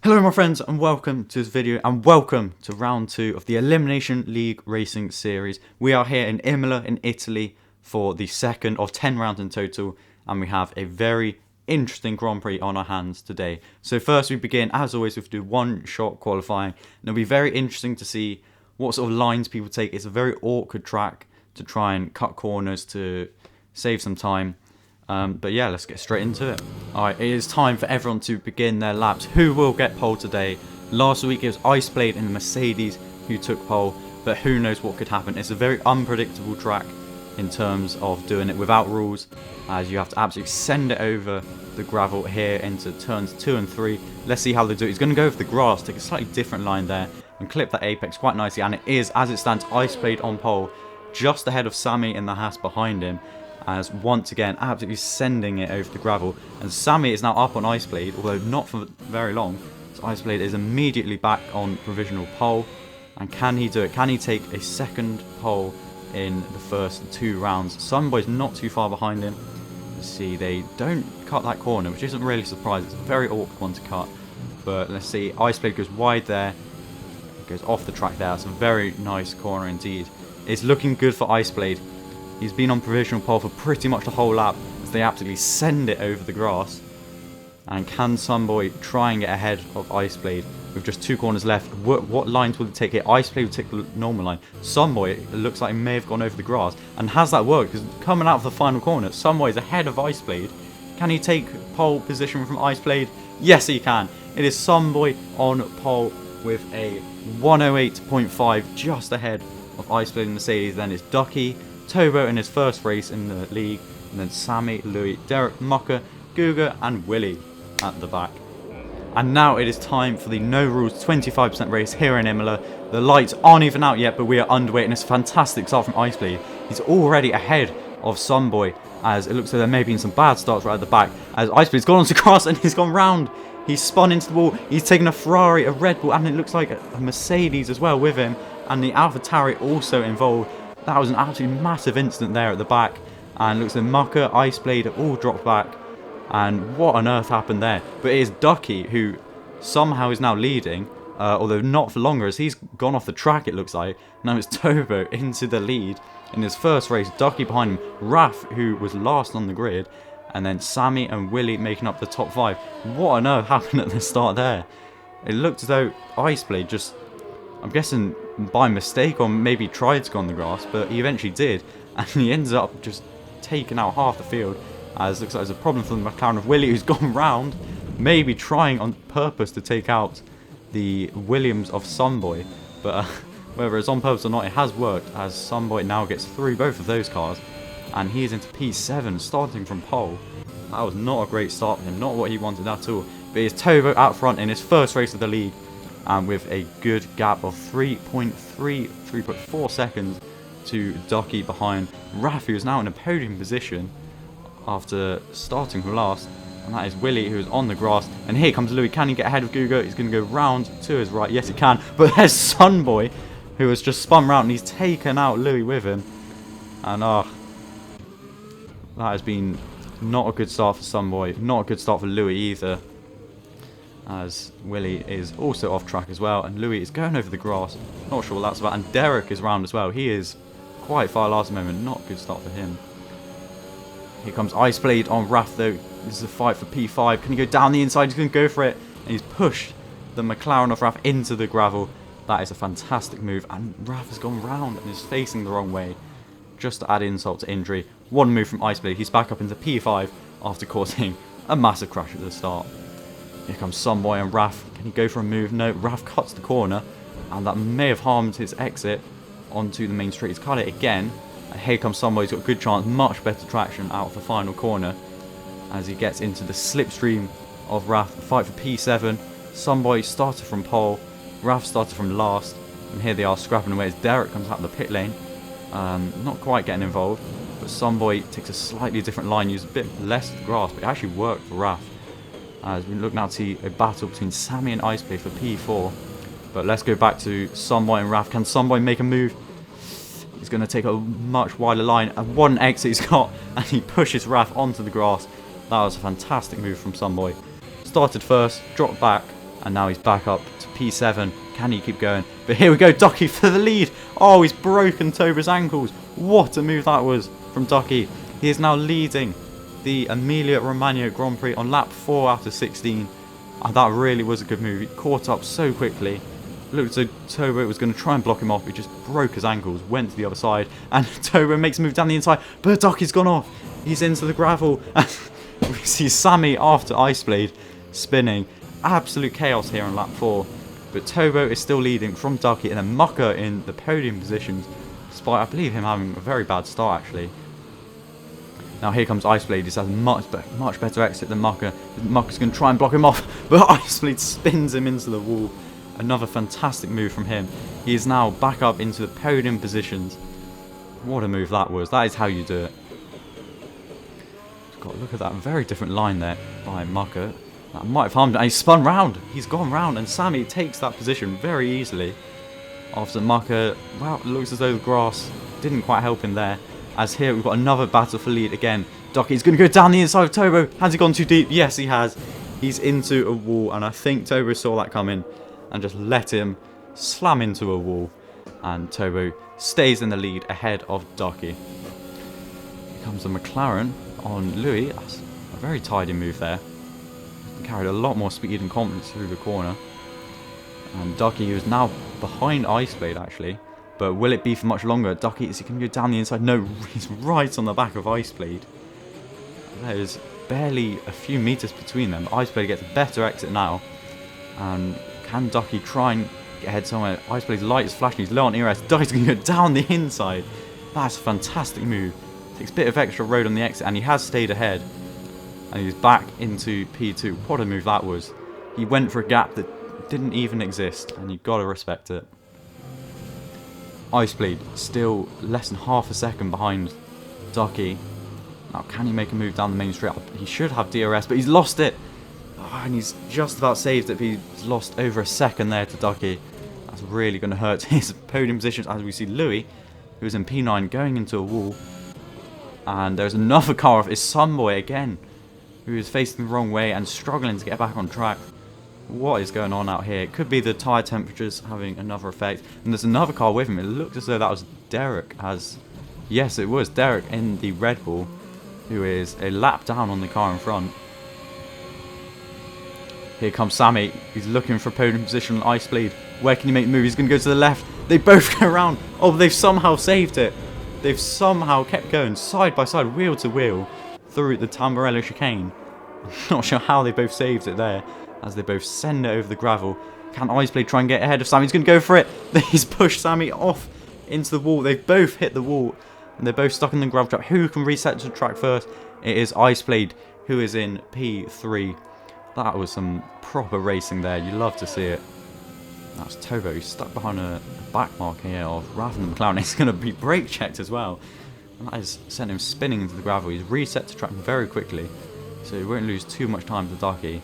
Hello my friends and welcome to this video and welcome to round 2 of the Elimination League Racing Series. We are here in Imola in Italy for the second of 10 rounds in total, and we have a very interesting Grand Prix on our hands today. So first we begin, as always, with one shot qualifying, and it'll be very interesting to see what sort of lines people take. It's a very awkward track to try and cut corners to save some time. But yeah, let's get straight into it. Alright, it is time for everyone to begin their laps. Who will get pole today? Last week it was Iceblade and the Mercedes who took pole, but who knows what could happen. It's a very unpredictable track in terms of doing it without rules, as you have to absolutely send it over the gravel here into turns 2 and 3. Let's see how they do it. He's going to go over the grass, take a slightly different line there, and clip that apex quite nicely. And it is, as it stands, Iceblade on pole, just ahead of Sammy in the Haas behind him, as once again absolutely sending it over the gravel. And Sammy is now up on Iceblade, although not for very long. So Iceblade is immediately back on provisional pole. And can he do it? Can he take a second pole in the first 2 rounds? Sunboy's not too far behind him. Let's see, they don't cut that corner, which isn't really surprising. It's a very awkward one to cut. But let's see, Iceblade goes wide there, goes off the track there. It's a very nice corner indeed. It's looking good for Iceblade. He's been on provisional pole for pretty much the whole lap, as they absolutely send it over the grass. And can Sunboy try and get ahead of Iceblade with just 2 corners left? What lines will it take here? Iceblade will take the normal line. Sunboy, it looks like he may have gone over the grass. And has that worked? Because coming out of the final corner, Sunboy is ahead of Iceblade. Can he take pole position from Iceblade? Yes, he can. It is Sunboy on pole with a 108.5, just ahead of Iceblade and Mercedes. Then it's Ducky, Tobo in his first race in the league, and then Sammy, Louis, Derek, Mucker, Guga and Willie at the back. And now it is time for the no rules 25% race here in Imola. The lights aren't even out yet, but we are underway, and it's a fantastic start from Iceblade. He's already ahead of Sunboy, as it looks like there may have been some bad starts right at the back, as Iceblade's gone onto grass and he's gone round. He's spun into the wall, he's taken a Ferrari, a Red Bull, and it looks like a Mercedes as well with him, and the AlphaTauri also involved. That was an absolutely massive incident there at the back, and looks like Mucker, Iceblade have all dropped back, and what on earth happened there? But it is Ducky who somehow is now leading, although not for longer, as he's gone off the track it looks like. Now it's Tobo into the lead in his first race, Ducky behind him, Raf who was last on the grid, and then Sammy and Willie making up the top 5. What on earth happened at the start there? It looked as though Iceblade just, I'm guessing by mistake, or maybe tried to go on the grass, but he eventually did, and he ends up just taking out half the field, as looks like there's a problem for the McLaren of Willie, who's gone round, maybe trying on purpose to take out the Williams of Sunboy, but whether it's on purpose or not, it has worked, as Sunboy now gets through both of those cars, and he is into P7, starting from pole. That was not a great start for him, not what he wanted at all, but it's Tobo out front in his first race of the league, and with a good gap of 3.4 seconds to Ducky behind Raf, who is now in a podium position after starting from last, and that is Willie, who is on the grass. And here comes Louis. Can he get ahead of Guga? He's going to go round to his right. Yes, he can. But there's Sunboy, who has just spun round, and he's taken out Louis with him. And that has been not a good start for Sunboy, not a good start for Louis either, as Willie is also off track as well, and Louis is going over the grass. Not sure what that's about. And Derek is round as well. He is quite far last moment. Not a good start for him. Here comes Iceblade on Raf though. This is a fight for P5. Can he go down the inside? He's going to go for it. And he's pushed the McLaren of Raf into the gravel. That is a fantastic move. And Raf has gone round and is facing the wrong way, just to add insult to injury. One move from Iceblade. He's back up into P5 after causing a massive crash at the start. Here comes Sunboy and Raf. Can he go for a move? No, Raf cuts the corner, and that may have harmed his exit onto the main street. He's cut it again, and here comes Sunboy. He's got a good chance, much better traction out of the final corner as he gets into the slipstream of Raf. Fight for P7. Sunboy started from pole, Raf started from last, and here they are scrapping away as Derek comes out of the pit lane. Not quite getting involved, but Sunboy takes a slightly different line, uses a bit less grass, but it actually worked for Raf. As we look now to see a battle between Sammy and Iceblade for P4. But let's go back to Sunboy and Raf. Can Sunboy make a move? He's going to take a much wider line. And what an exit he's got. And he pushes Raf onto the grass. That was a fantastic move from Sunboy. Started first, dropped back, And now he's back up to P7. Can he keep going? But here we go, Ducky for the lead. Oh, he's broken Toba's ankles. What a move that was from Ducky. He is now leading the Emilia Romagna Grand Prix on lap 4 out of 16. And that really was a good move. He caught up so quickly. Looked as though Toba was going to try and block him off. He just broke his ankles, went to the other side. And Toba makes a move down the inside. But Ducky's gone off. He's into the gravel. And we see Sammy after Ice Blade spinning. Absolute chaos here on lap 4. But Tobo is still leading from Ducky, and then Mucker in the podium positions, despite, I believe, him having a very bad start, actually. Now here comes Ice Blade. He has a much better exit than Mucker. Mucker's going to try and block him off, but Ice Blade spins him into the wall. Another fantastic move from him. He is now back up into the podium positions. What a move that was. That is how you do it. Just got to look at that very different line there by Mucker. That might have harmed him. And he spun round. He's gone round, and Sammy takes that position very easily. After Mucker, well, it looks as though the grass didn't quite help him there. As here we've got another battle for lead again. Ducky's going to go down the inside of Tobo. Has he gone too deep? Yes, he has. He's into a wall, and I think Tobo saw that coming and just let him slam into a wall. And Tobo stays in the lead ahead of Ducky. Here comes a McLaren on Louis. That's a very tidy move there. Carried a lot more speed and confidence through the corner. And Ducky is now behind Ice Blade, actually. But will it be for much longer? Ducky, is he going to go down the inside? No, he's right on the back of Ice Blade. There's barely a few meters between them. Ice Blade gets a better exit now. And can Ducky try and get ahead somewhere? Ice Blade's light is flashing. He's low on ERS. Ducky's going to go down the inside. That's a fantastic move. Takes a bit of extra road on the exit, and he has stayed ahead. And he's back into P2. What a move that was. He went for a gap that didn't even exist, and you've got to respect it. Ice Blade still less than half a second behind Ducky. Now, can he make a move down the main straight? He should have DRS, but he's lost it. Oh, and he's just about saved it, but he's lost over a second there to Ducky. That's really going to hurt his podium positions, as we see Louis, who is in P9, going into a wall. And there's another car off. It's Sunboy again, who is facing the wrong way and struggling to get back on track. What is going on out here? It could be the tyre temperatures having another effect. And there's another car with him. It looked as though that was Derek. Yes, it was Derek in the Red Bull, who is a lap down on the car in front. Here comes Sammy. He's looking for a podium position on Ice Blade. Where can he make the move? He's going to go to the left. They both go around. Oh, they've somehow saved it. They've somehow kept going side by side, wheel to wheel, through the Tamburello chicane. I'm not sure how they both saved it there, as they both send it over the gravel. Can Ice Blade try and get ahead of Sammy? He's going to go for it. He's pushed Sammy off into the wall. They've both hit the wall, and they're both stuck in the gravel trap. Who can reset to the track first? It is Ice Blade, who is in P3. That was some proper racing there. You love to see it. That's Tobo. He's stuck behind a back mark here of Raven and McLaren. He's going to be brake checked as well. And that has sent him spinning into the gravel. He's reset to track very quickly, so he won't lose too much time to Ducky.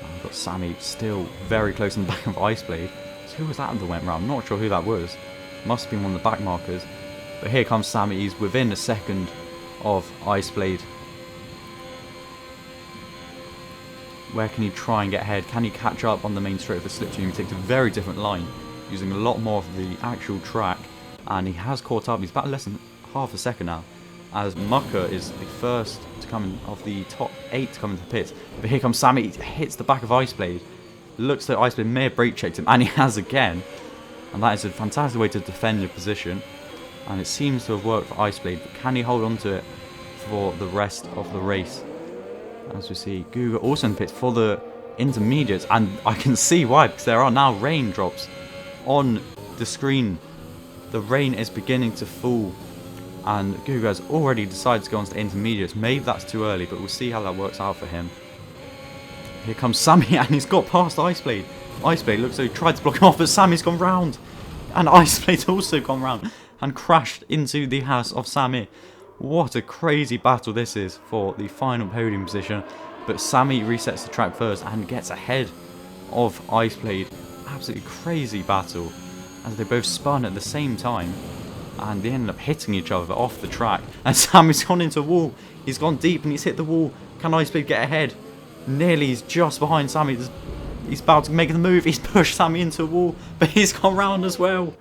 We've got Sammy still very close in the back of Ice Blade. So who was that that went round? I'm not sure who that was. Must have been one of the back markers. But here comes Sammy. He's within a second of Ice Blade. Where can he try and get ahead? Can he catch up on the main straight of the slipstream? He takes a very different line, using a lot more of the actual track. And he has caught up. He's about less than half a second now, as Mucker is the first to come in, of the top 8 to come into the pits. But here comes Sammy. He hits the back of Ice Blade. Looks like Ice Blade may have brake checked him, and he has again. And that is a fantastic way to defend your position. And it seems to have worked for Ice Blade, but can he hold on to it for the rest of the race? As we see, Guga also in the pits for the intermediates, and I can see why, because there are now raindrops on the screen. The rain is beginning to fall, and Guga has already decided to go on to the intermediates. Maybe that's too early, but we'll see how that works out for him. Here comes Sammy, and he's got past Ice Blade. Ice Blade looks like he tried to block him off, but Sammy's gone round. And Ice Blade's also gone round and crashed into the house of Sammy. What a crazy battle this is for the final podium position. But Sammy resets the track first and gets ahead of Ice Blade. Absolutely crazy battle, as they both spun at the same time. And they ended up hitting each other off the track. And Sammy's gone into a wall. He's gone deep and he's hit the wall. Can Ice Blade get ahead? Nearly, he's just behind Sammy. There's He's about to make the move. He's pushed Sammy into a wall, but he's gone round as well.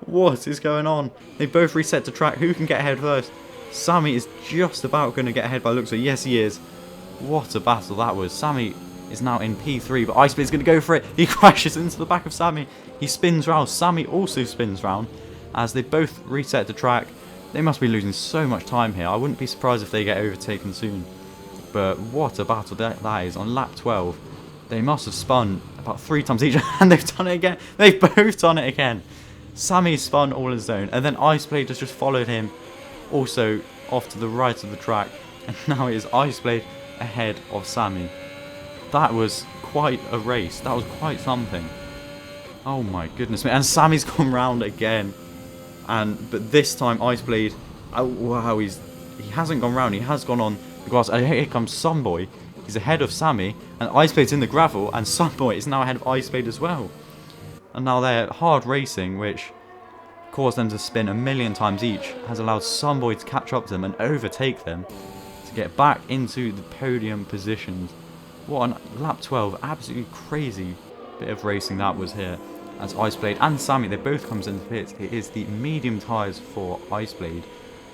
What is going on? They both reset to track. Who can get ahead first? Sammy is just about going to get ahead by the looks of it. Yes, he is. What a battle that was. Sammy is now in P3, but Ice Blade's going to go for it. He crashes into the back of Sammy. He spins round. Sammy also spins round as they both reset to track. They must be losing so much time here. I wouldn't be surprised if they get overtaken soon. But what a battle that is. On lap 12, they must have spun about 3 times each, and they've done it again. They've both done it again. Sammy spun all his own, and then Ice Blade has just followed him, also off to the right of the track. And now it is Ice Blade ahead of Sammy. That was quite a race. That was quite something. Oh my goodness me. And Sammy's gone round again. But this time Ice Blade, oh wow, he hasn't gone round, he has gone on the grass. And here comes Sunboy. He's ahead of Sammy, and Ice Blade's in the gravel, and Sunboy is now ahead of Ice Blade as well. And now they're hard racing, which caused them to spin a million times each, has allowed Sunboy to catch up to them and overtake them to get back into the podium positions. What on lap 12, absolutely crazy bit of racing that was here. As Ice Blade and Sammy, they both comes into the pits. It is the medium tyres for Ice Blade.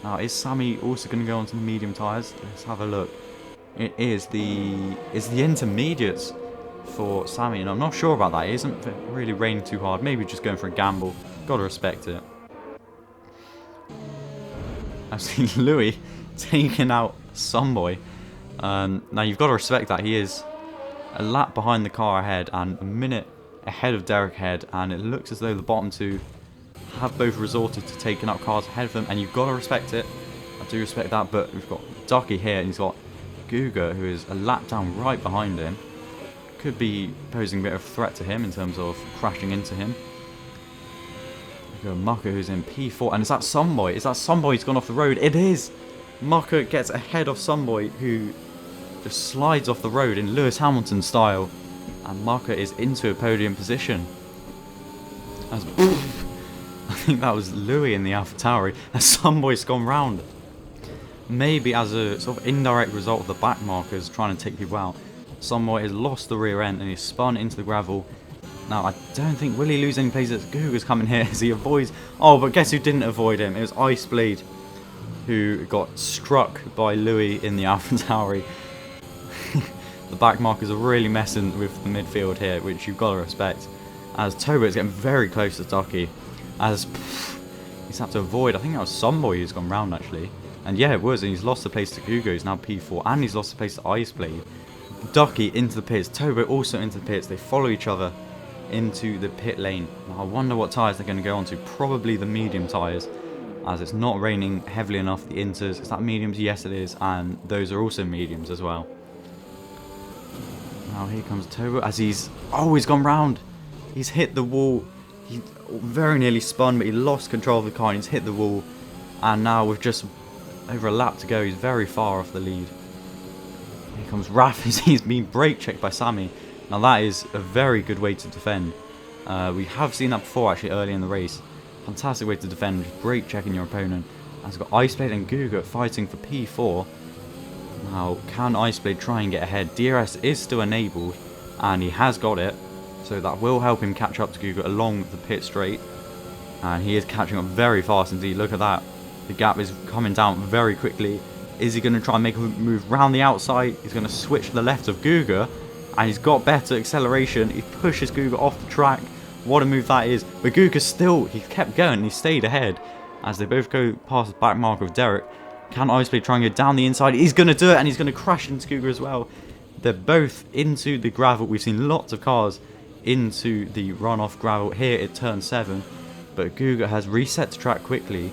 Now, is Sammy also going to go onto the medium tyres? Let's have a look. It is the intermediates for Sammy, and I'm not sure about that. It isn't really raining too hard. Maybe just going for a gamble. Gotta respect it. I've seen Louis taking out Sunboy. Now, you've got to respect that. He is a lap behind the car ahead and a minute ahead of Derek Head, and it looks as though the bottom two have both resorted to taking out cars ahead of them, and you've got to respect it. I do respect that, but we've got Ducky here, and he's got Guga, who is a lap down right behind him. Could be posing a bit of a threat to him in terms of crashing into him. We've got Mucker, who's in P4, and is that Sunboy? Is that Sunboy who's gone off the road? It is! Mucker gets ahead of Sunboy, who just slides off the road in Lewis Hamilton style. And Mucker is into a podium position. I think that was Louis in the AlphaTauri, as Sunboy's gone round. Maybe as a sort of indirect result of the back markers trying to take people out, Sunboy has lost the rear end and he's spun into the gravel. Now, I don't think, will he lose any places? Guga's coming here as he avoids. Oh, but guess who didn't avoid him? It was Ice Blade, who got struck by Louis in the AlphaTauri. The back markers are really messing with the midfield here, which you've got to respect. As Tobit's getting very close to Ducky. As he's had to avoid, I think that was Sunboy who's gone round actually. And yeah, it was, and he's lost the place to Guga, he's now P4, and he's lost the place to Ice Blade. Ducky into the pits, Tobit also into the pits. They follow each other into the pit lane. Now, I wonder what tyres they're going to go onto. Probably the medium tyres, as it's not raining heavily enough. The inters, is that mediums? Yes, it is, and those are also mediums as well. Now here comes Tobo as he's gone round. He's hit the wall. He very nearly spun, but he lost control of the car and he's hit the wall. And now with just over a lap to go, he's very far off the lead. Here comes Raph as he's been brake checked by Sammy. Now that is a very good way to defend. We have seen that before actually early in the race. Fantastic way to defend, just brake checking your opponent. And it's got Ice Blade and Guga fighting for P4. Now, can Ice Blade try and get ahead? DRS is still enabled, and he has got it, so that will help him catch up to Guga along the pit straight. And he is catching up very fast indeed. Look at that. The gap is coming down very quickly. Is he going to try and make a move round the outside? He's going to switch to the left of Guga, and he's got better acceleration. He pushes Guga off the track. What a move that is. But Guga still, he kept going and he stayed ahead as they both go past the back marker of Derek. Can Ice Blade try and go down the inside? He's going to do it, and he's going to crash into Guga as well. They're both into the gravel. We've seen lots of cars into the runoff gravel here at turn 7. But Guga has reset the track quickly,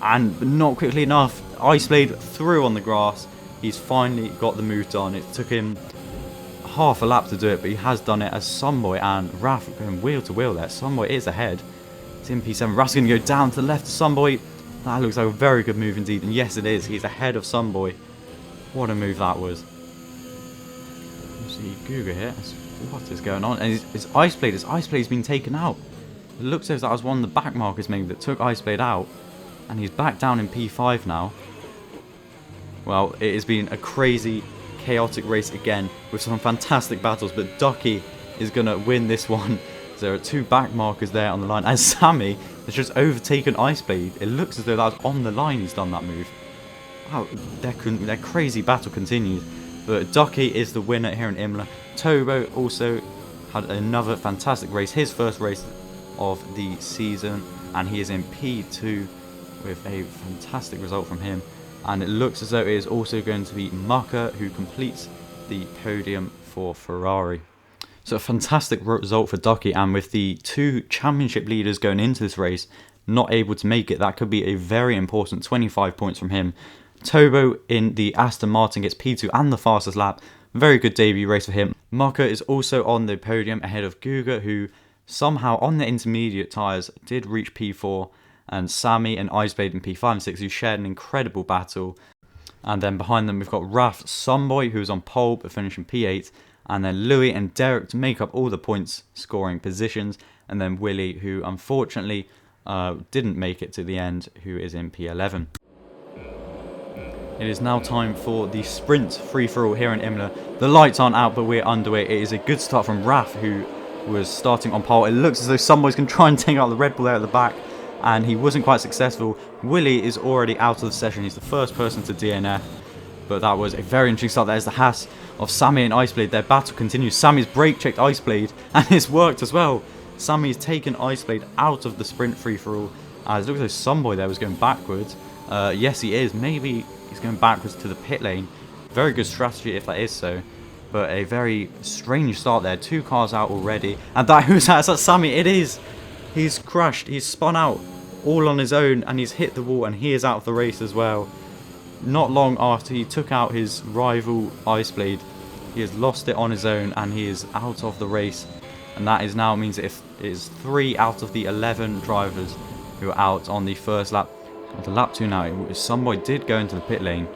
and not quickly enough. Ice Blade through on the grass. He's finally got the move done. It took him half a lap to do it, but he has done it as Sunboy and Raph going wheel to wheel there. Sunboy is ahead. It's in P7. Raph's going to go down to the left of Sunboy. That looks like a very good move indeed, and yes it is, he's ahead of Sunboy. What a move that was. You see Guga here, what is going on? And his Ice Blade's been taken out. It looks as though that was one of the back markers maybe that took Ice Blade out, and he's back down in P5 now. Well, it has been a crazy, chaotic race again, with some fantastic battles, but Ducky is going to win this one. There are 2 back markers there on the line, and Sammy has just overtaken Iceblade. It looks as though that was on the line he's done that move. Wow, their crazy battle continues. But Ducky is the winner here in Imola. Tobo also had another fantastic race, his first race of the season, and he is in P2 with a fantastic result from him. And it looks as though it is also going to be Mucker who completes the podium for Ferrari. So a fantastic result for Ducky, and with the 2 championship leaders going into this race not able to make it, that could be a very important 25 points from him. Tobo in the Aston Martin gets P2 and the fastest lap. Very good debut race for him. Mucker is also on the podium ahead of Guga, who somehow on the intermediate tyres did reach P4, and Sammy and Iceblade in P5 and 6, who shared an incredible battle. And then behind them we've got Raf Somboy, who's on pole but finishing P8, and then Louis and Derek to make up all the points scoring positions, and then Willie, who unfortunately didn't make it to the end, who is in P11. It is now time for the sprint free-for-all here in Imola. The lights aren't out, but we're underway. It is a good start from Raf, who was starting on pole. It looks as though Someboy's going to try and take out the Red Bull there at the back, and he wasn't quite successful. Willie is already out of the session. He's the first person to DNF, but that was a very interesting start. There's the Haas of Sammy and Iceblade. Their battle continues. Sammy's brake checked Iceblade, and it's worked as well. Sammy's taken Iceblade out of the sprint free-for-all. It looks like Someboy there was going backwards. Yes, he is. Maybe he's going backwards to the pit lane. Very good strategy if that is so. But a very strange start there. 2 cars out already. And who's that? Is that Sammy? It is. He's crashed. He's spun out all on his own, and he's hit the wall, and he is out of the race as well. Not long after he took out his rival Iceblade, he has lost it on his own, and he is out of the race. And that is now means that it is 3 out of the 11 drivers who are out on the first lap. On the lap 2 now, somebody did go into the pit lane.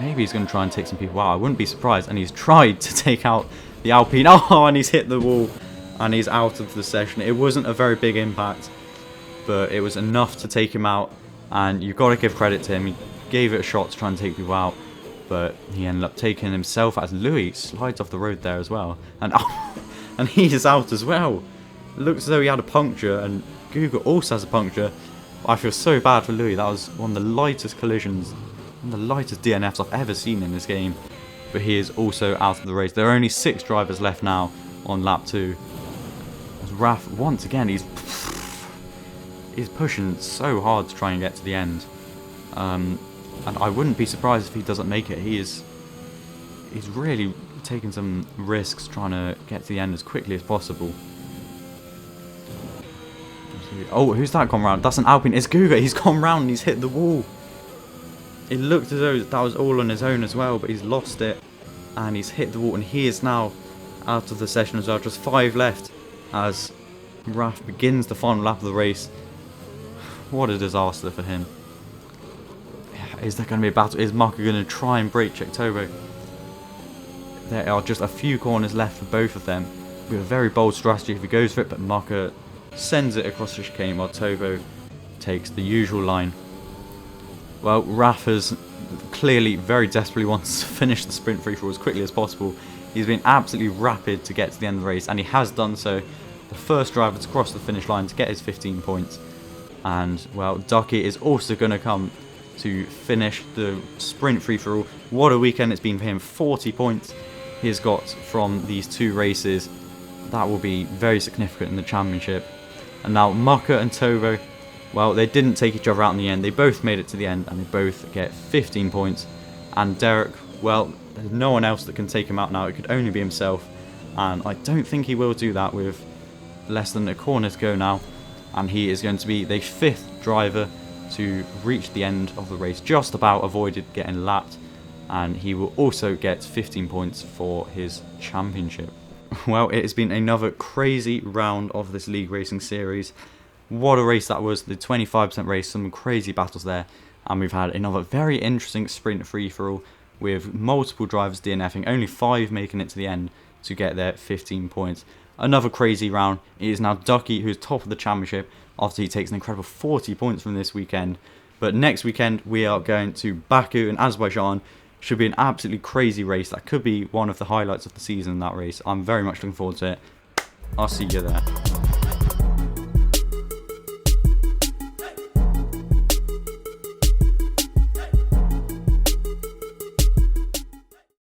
Maybe he's going to try and take some people out. I wouldn't be surprised. And he's tried to take out the Alpine. Oh, and he's hit the wall, and he's out of the session. It wasn't a very big impact, but it was enough to take him out. And you've got to give credit to him. He gave it a shot to try and take people out, but he ended up taking himself as Louis slides off the road there as well. And and he is out as well. It looks as though he had a puncture, and Guga also has a puncture. I feel so bad for Louis. That was one of the lightest collisions, one of the lightest DNFs I've ever seen in this game. But he is also out of the race. There are only 6 drivers left now on lap 2. As Raf, once again, he's pushing so hard to try and get to the end. And I wouldn't be surprised if he doesn't make it. He's really taking some risks trying to get to the end as quickly as possible. Oh, who's that gone round? That's an Alpine. It's Guga. He's gone round and he's hit the wall. It looked as though that was all on his own as well, but he's lost it and he's hit the wall, and he is now out of the session as well. Just 5 left as Raf begins the final lap of the race. What a disaster for him. Is there going to be a battle? Is Mucker going to try and brake check Tobo? There are just a few corners left for both of them. With a very bold strategy if he goes for it, but Mucker sends it across the chicane while Tobo takes the usual line. Well, Raf has clearly very desperately wants to finish the sprint free-for-all as quickly as possible. He's been absolutely rapid to get to the end of the race, and he has done so. The first driver to cross the finish line to get his 15 points. And, well, Ducky is also going to come to finish the sprint free-for-all. What a weekend it's been for him. 40 points he has got from these 2 races. That will be very significant in the championship. And now Mucker and Tobo, well, they didn't take each other out in the end. They both made it to the end, and they both get 15 points. And Derek, well, there's no one else that can take him out now. It could only be himself. And I don't think he will do that with less than a corner to go now. And he is going to be the 5th driver to reach the end of the race. Just about avoided getting lapped. And he will also get 15 points for his championship. Well, it has been another crazy round of this league racing series. What a race that was. The 25% race, some crazy battles there. And we've had another very interesting sprint free-for-all with multiple drivers DNFing, only 5 making it to the end to get their 15 points. Another crazy round. It is now Ducky who's top of the championship after he takes an incredible 40 points from this weekend. But next weekend we are going to Baku in Azerbaijan, Should be an absolutely crazy race. That could be one of the highlights of the season, that race. I'm very much looking forward to it. I'll see you there.